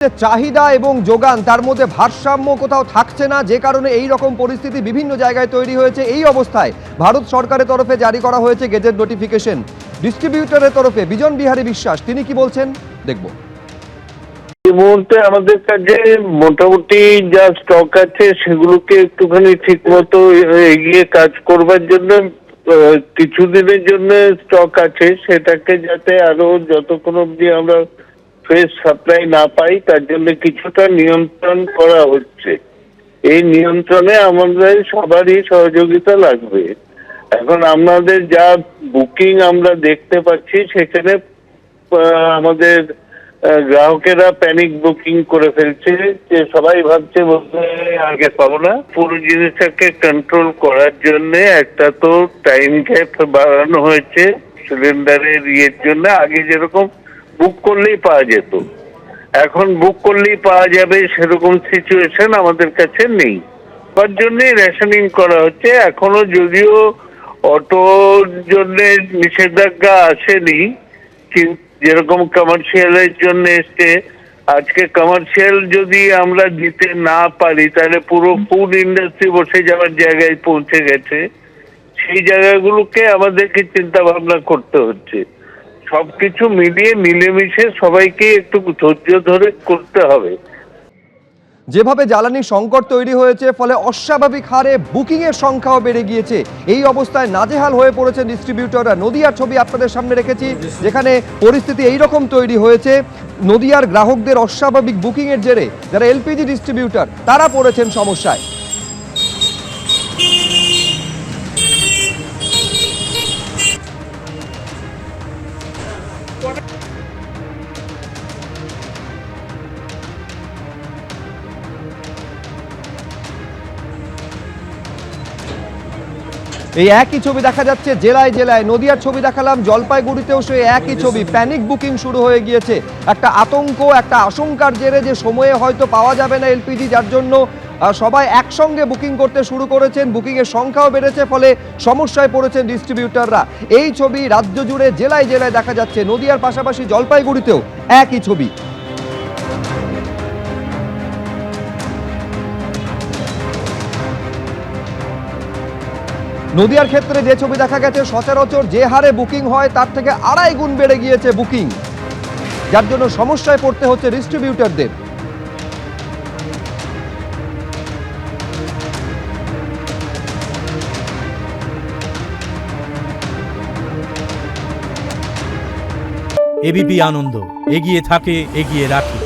চাহিদা এবং যোগান তার মধ্যে ভারসাম্য কোথাও থাকছে না, যে কারণে এই রকম পরিস্থিতি বিভিন্ন জায়গায় তৈরি হয়েছে। এই অবস্থায় ভারত সরকারের তরফে জারি করা হয়েছে গেজেট নোটিফিকেশন। ডিস্ট্রিবিউটরের তরফে বিজন বিহারী বিশ্বাস তিনি কি বলছেন দেখব। এই মুহূর্তে আমাদের কাছে মোটামুটি যা স্টক আছে সেগুলোকে একটুখানি ঠিক মতো এগিয়ে কাজ করবার জন্য কিছুদিনের জন্য স্টক আছে, সেটাকে যাতে আরো যতক্ষণ অব্দি আমরা ফ্রেশ সাপ্লাই না পাই তার জন্য কিছুটা নিয়ন্ত্রণ করা হচ্ছে। এই নিয়ন্ত্রণে আমাদের সবারই সহযোগিতা লাগবে। এখন আমাদের যা বুকিং আমরা দেখতে পাচ্ছি সেখানে আমাদের গ্রাহকেরা প্যানিক বুকিং করে ফেলছে, যে সবাই ভাবছে বলতে আগে পাবো না। পুরো জিনিসটাকে কন্ট্রোল করার জন্য একটা তো টাইম গ্যাপ বাড়ানো হয়েছে সিলিন্ডারের ইয়ের জন্য। আগে যেরকম বুক করলেই পাওয়া যেত, এখন বুক করলেই পাওয়া যাবে সেরকম সিচুয়েশন আমাদের কাছে নেই। তার জন্যই রেশনিং করা হচ্ছে। এখনো যদিও অটোর জন্য নিষেধাজ্ঞা আসেনি, কিন্তু যেরকম কমার্শিয়ালের জন্য এসছে, আজকে কমার্শিয়াল যদি আমরা দিতে না পারি তাহলে পুরো ফুড ইন্ডাস্ট্রি বসে যাওয়ার জায়গায় পৌঁছে গেছে। সেই জায়গাগুলোকে আমাদেরকে চিন্তা ভাবনা করতে হচ্ছে। সবকিছু মিলিয়ে মিলেমিশে সবাইকে একটু ধৈর্য ধরে করতে হবে। যেভাবে জ্বালানি সংকট তৈরি হয়েছে, ফলে অস্বাভাবিক হারে বুকিং এর সংখ্যাও বেড়ে গিয়েছে। এই অবস্থায় নাজেহাল হয়ে পড়েছেন ডিস্ট্রিবিউটররা। নদিয়ার ছবি আপনাদের সামনে রেখেছি, যেখানে পরিস্থিতি এইরকম তৈরি হয়েছে। নদিয়ার গ্রাহকদের অস্বাভাবিক বুকিং এর জেরে যারা এলপিজি ডিস্ট্রিবিউটর তারা পড়েছেন সমস্যায়। এই একই ছবি দেখা যাচ্ছে জেলায় জেলায়। নদিয়ার ছবি দেখালাম, জলপাইগুড়িতেও সেই একই ছবি। প্যানিক বুকিং শুরু হয়ে গিয়েছে। একটা আতঙ্ক, একটা আশঙ্কার জেরে যে সময়ে হয়তো পাওয়া যাবে না এলপিজি, যার জন্য সবাই একসঙ্গে বুকিং করতে শুরু করেছেন। বুকিং এর সংখ্যাও বেড়েছে, ফলে সমস্যায় পড়েছেন ডিস্ট্রিবিউটররা। এই ছবি রাজ্য জুড়ে জেলায় জেলায় দেখা যাচ্ছে। নদিয়ার পাশাপাশি জলপাইগুড়িতেও একই ছবি। নদিয়ার ক্ষেত্রে যে ছবি দেখা গেছে, সচরাচর যে হারে বুকিং হয় তার থেকে 2.5 গুণ বেড়ে গিয়েছে বুকিং, যার জন্য সমস্যায় পড়তে হচ্ছে ডিস্ট্রিবিউটরদের। এবিপি আনন্দ, এগিয়ে থাকে, এগিয়ে রাখে।